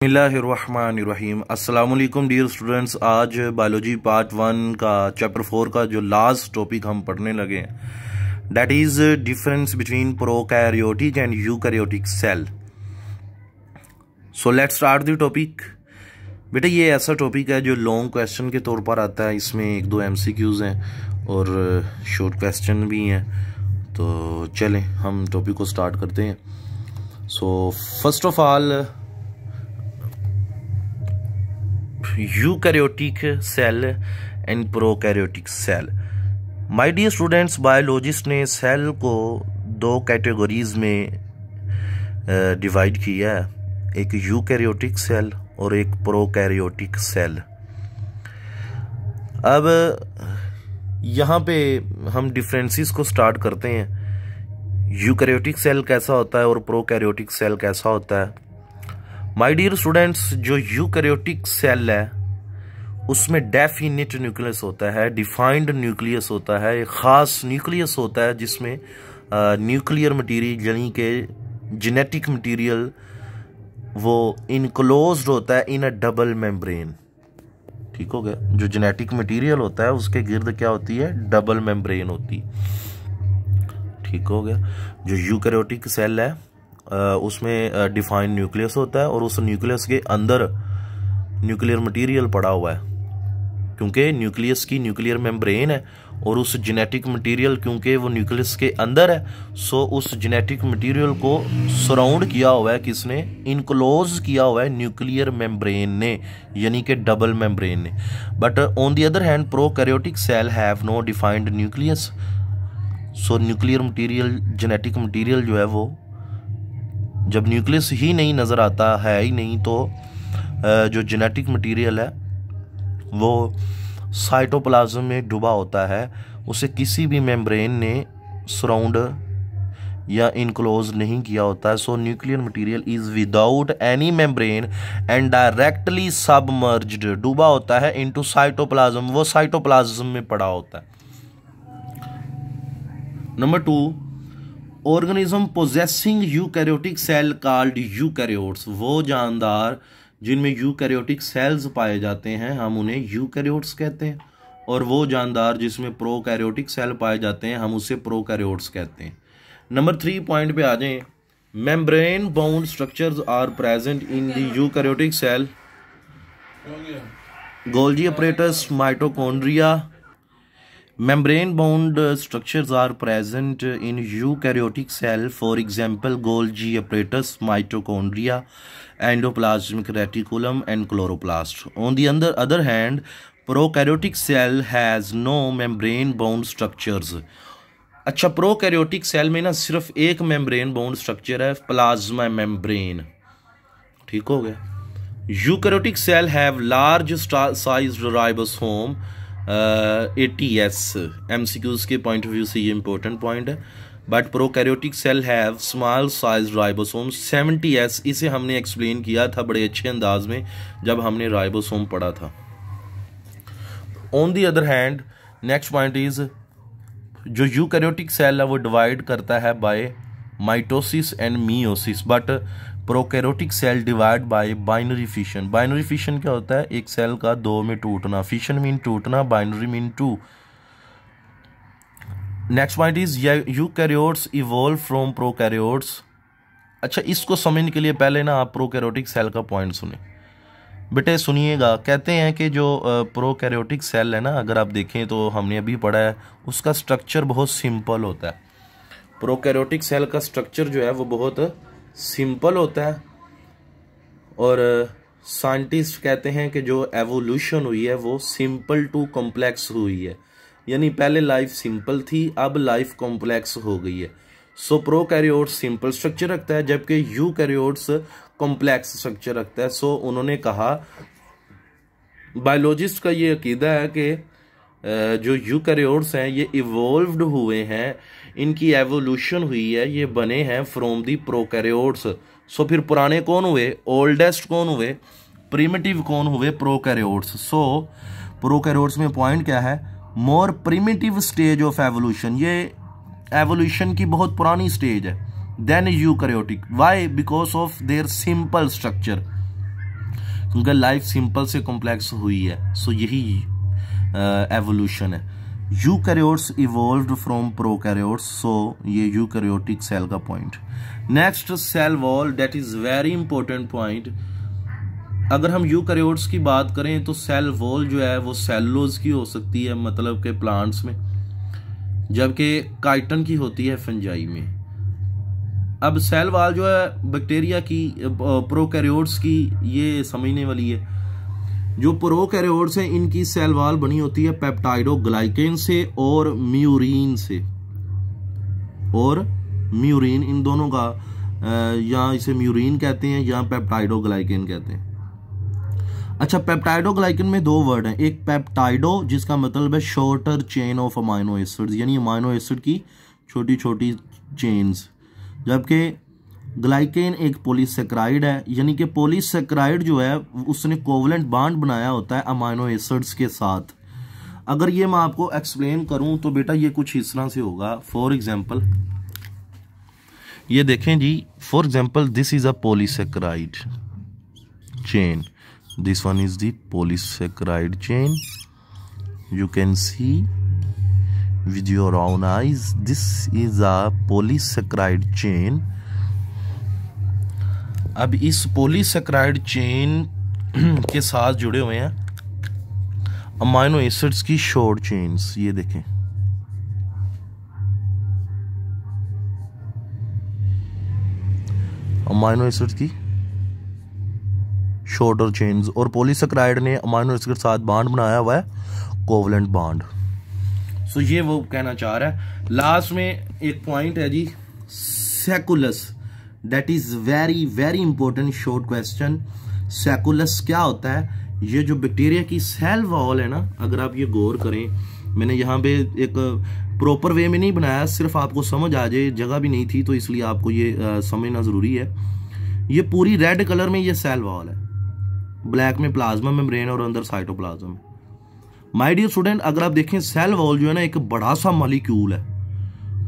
बिस्मिल्लाहिर्रहमानिर्रहीम। अस्सलाम वालेकुम डियर स्टूडेंट्स। आज बायोलॉजी पार्ट 1 का चैप्टर 4 का जो लास्ट टॉपिक हम पढ़ने लगे हैं, that is difference between prokaryotic and eukaryotic cell. So let's start the topic. बेटा ये ऐसा टॉपिक है जो लॉन्ग क्वेश्चन के तौर पर आता है। इसमें 1-2 MCQs हैं और शॉर्ट क्वेश्चन भी हैं। तो चलें हम टॉपिक को स्टार्ट करते हैं। So first of all eukaryotic cell and prokaryotic cell. My dear students, biologist ने सेल को 2 कैटेगरीज में डिवाइड किया है, एक यूकैरियोटिक सेल और एक प्रोकैरियोटिक सेल। अब यहाँ पे हम डिफरेंसेस को स्टार्ट करते हैं। यूकैरियोटिक सेल कैसा होता है और प्रोकैरियोटिक सेल कैसा होता है। माय डियर स्टूडेंट्स, जो यूकैरियोटिक सेल है उसमें डेफिनिट न्यूक्लियस होता है, डिफाइंड न्यूक्लियस होता है, एक ख़ास न्यूक्लियस होता है जिसमें न्यूक्लियर मटेरियल यानी कि जेनेटिक मटेरियल वो इनक्लोज्ड होता है इन अ डबल मेम्ब्रेन। ठीक हो गया। जो जेनेटिक मटेरियल होता है उसके गिर्द क्या होती है, डबल मेम्ब्रेन होती है। ठीक हो गया। जो यूकैरियोटिक सेल है उसमें डिफाइंड न्यूक्लियस होता है और उस न्यूक्लियस के अंदर न्यूक्लियर मटेरियल पड़ा हुआ है, क्योंकि न्यूक्लियस की न्यूक्लियर मेम्ब्रेन है और उस जेनेटिक मटेरियल क्योंकि वो न्यूक्लियस के अंदर है, सो उस जेनेटिक मटेरियल को सराउंड किया हुआ है किसने, इनक्लोज किया हुआ है न्यूक्लियर मेम्ब्रेन ने, यानी कि डबल मेम्ब्रेन ने। But on the other hand prokaryotic cell have no defined nucleus. So nuclear material, genetic material जो है वो जब न्यूक्लियस ही नहीं नज़र आता है ही नहीं, तो जो जेनेटिक मटेरियल है वो साइटोप्लाज्म में डूबा होता है, उसे किसी भी मेम्ब्रेन ने सराउंड या इनक्लोज नहीं किया होता है। सो nuclear material is without any membrane and directly submerged, डूबा होता है इनटू साइटोप्लाज्म, वो साइटोप्लाज्म में पड़ा होता है। Number 2, organism possessing eukaryotic cell called eukaryotes. वो जानदार जिनमें यूकैरियोटिक सेल्स पाए जाते हैं हम उन्हें यूकैरियोट्स कहते हैं, और वो जानदार जिसमें प्रोकैरियोटिक सेल पाए जाते हैं हम उसे प्रोकैरियोट्स कहते हैं। नंबर 3 पॉइंट पे आ जाएं। Membrane bound structures are present in the eukaryotic cell. Golgi apparatus, mitochondria. Membrane bound structures are present in eukaryotic cell, for example Golgi apparatus, mitochondria, endoplasmic reticulum and chloroplast. On the other hand, prokaryotic cell has no membrane bound structures. अच्छा, prokaryotic cell में ना सिर्फ एक membrane bound structure है, plasma membrane. ठीक हो गया। Eukaryotic cell have large sized ribosome, ATS MCQs के पॉइंट ऑफ व्यू से ये इंपॉर्टेंट पॉइंट है। But prokaryotic cell have small size ribosome 70S। इसे हमने एक्सप्लेन किया था बड़े अच्छे अंदाज में जब हमने राइबोसोम पढ़ा था। On the other hand next point is, जो यूकैरियोटिक सेल है वो डिवाइड करता है by mitosis and meiosis, but prokaryotic cell divide by binary fission. Binary fission क्या होता है, एक सेल का 2 में टूटना। फिशन मीन टूटना, binary mean 2। Next point is eukaryotes evolve from prokaryotes. अच्छा, इसको समझने के लिए पहले ना आप प्रोकैरियोटिक सेल का पॉइंट सुने। बेटे सुनिएगा, कहते हैं कि जो प्रोकैरियोटिक सेल है ना, अगर आप देखें तो हमने अभी पढ़ा है, उसका स्ट्रक्चर बहुत सिंपल होता है। प्रोकैरियोटिक सेल का स्ट्रक्चर जो है वो बहुत सिंपल होता है, और साइंटिस्ट कहते हैं कि जो एवोल्यूशन हुई है वो सिंपल टू कॉम्प्लेक्स हुई है, यानी पहले लाइफ सिंपल थी, अब लाइफ कॉम्प्लेक्स हो गई है। सो प्रोकैरियोट्स सिंपल स्ट्रक्चर रखता है जबकि यूकैरियोट्स कॉम्प्लेक्स स्ट्रक्चर रखता है। सो उन्होंने कहा, बायोलॉजिस्ट का ये अकीदा है कि जो यूकैरियोट्स हैं ये इवॉल्व्ड हुए हैं, इनकी एवोल्यूशन हुई है, ये बने हैं फ्रॉम दी प्रोकैरियोट्स। सो फिर पुराने कौन हुए, ओल्डेस्ट कौन हुए, प्रिमिटिव कौन हुए, प्रोकैरियोट्स। सो प्रोकैरियोट्स में पॉइंट क्या है, मोर प्रिमिटिव स्टेज ऑफ एवोल्यूशन, ये एवोल्यूशन की बहुत पुरानी स्टेज है। than eukaryotic. Why? Because of their simple structure. क्योंकि लाइफ सिंपल से कॉम्प्लेक्स हुई है। सो यही एवोल्यूशन है। Eukaryotes evolved from prokaryotes. So ये यूकैरियोटिक सेल का point. Next cell wall, that is very important point. अगर हम यूकैरियोट्स की बात करें तो सेल वॉल जो है वो सेलुलोज की हो सकती है, मतलब के प्लांट्स में, जबकि काइटन की होती है फंजाई में। अब सेल वॉल जो है बैक्टीरिया की, प्रोकैरियोट्स की, ये समझने वाली है। जो प्रोकैरियोट्स हैं इनकी सेल वॉल बनी होती है पेप्टाइडोग्लाइकेन से और म्यूरिन से, और म्यूरिन इन दोनों का, या इसे म्यूरिन कहते हैं या पेप्टाइडोग्लाइकेन कहते हैं। अच्छा, पेप्टाइडोग्लाइकेन में दो वर्ड हैं, एक पेप्टाइडो जिसका मतलब है shorter chain of amino acids, यानी अमाइनो एसिड की छोटी छोटी चेन्स, जबकि ग्लाइकेन एक पॉलीसेक्राइड है, यानी कि पॉलीसेक्राइड जो है उसने कोवलेंट बॉन्ड बनाया होता है अमाइनो एसिड्स के साथ। अगर ये मैं आपको एक्सप्लेन करूं तो बेटा ये कुछ इस तरह से होगा। फॉर एग्जांपल ये देखें जी, for example this is a polysaccharide chain, this one is the polysaccharide chain. You can see with your own eyes, this is a polysaccharide chain. अब इस polysaccharide chain के साथ जुड़े हुए हैं अमाइनो एसिड्स की शॉर्ट चेन्स। ये देखें, अमाइनो एसिड्स की शॉर्टर चेन्स, और पॉलीसेक्राइड ने अमाइनो एसिड के साथ बॉन्ड बनाया हुआ है कोवलेंट बॉन्ड। सो ये वो कहना चाह रहा है। लास्ट में एक पॉइंट है जी, sacculus, that is very very important short question. Sacculus क्या होता है? ये जो बैक्टीरिया की सेल वॉल है ना, अगर आप ये गौर करें, मैंने यहाँ पे एक प्रॉपर वे में नहीं बनाया, सिर्फ आपको समझ आ जाए, जगह भी नहीं थी तो इसलिए आपको ये समझना जरूरी है। ये पूरी रेड कलर में ये सेल वॉल है, ब्लैक में प्लाज्मा मेम्ब्रेन और अंदर साइटोप्लाज्म। माय डियर स्टूडेंट, अगर आप देखें सेल वॉल जो है ना एक बड़ा सा मॉलिक्यूल है,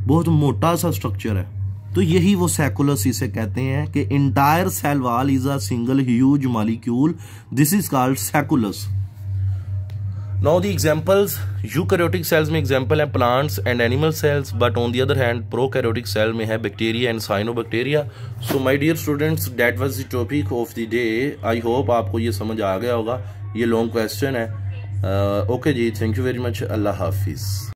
बहुत मोटा सा स्ट्रक्चर है, तो यही वो सैकुलस इसे कहते हैं कि entire cell wall is a single huge molecule, this is called sacculus. Now the examples, eukaryotic cells में एग्जांपल है plants and animal cells, but on the other hand prokaryotic cell में है bacteria and cyanobacteria. So my dear students, that was the topic of the day. I hope आपको ये समझ आ गया होगा। ये लॉन्ग क्वेश्चन है। ओके जी, thank you very much. Allah Hafiz.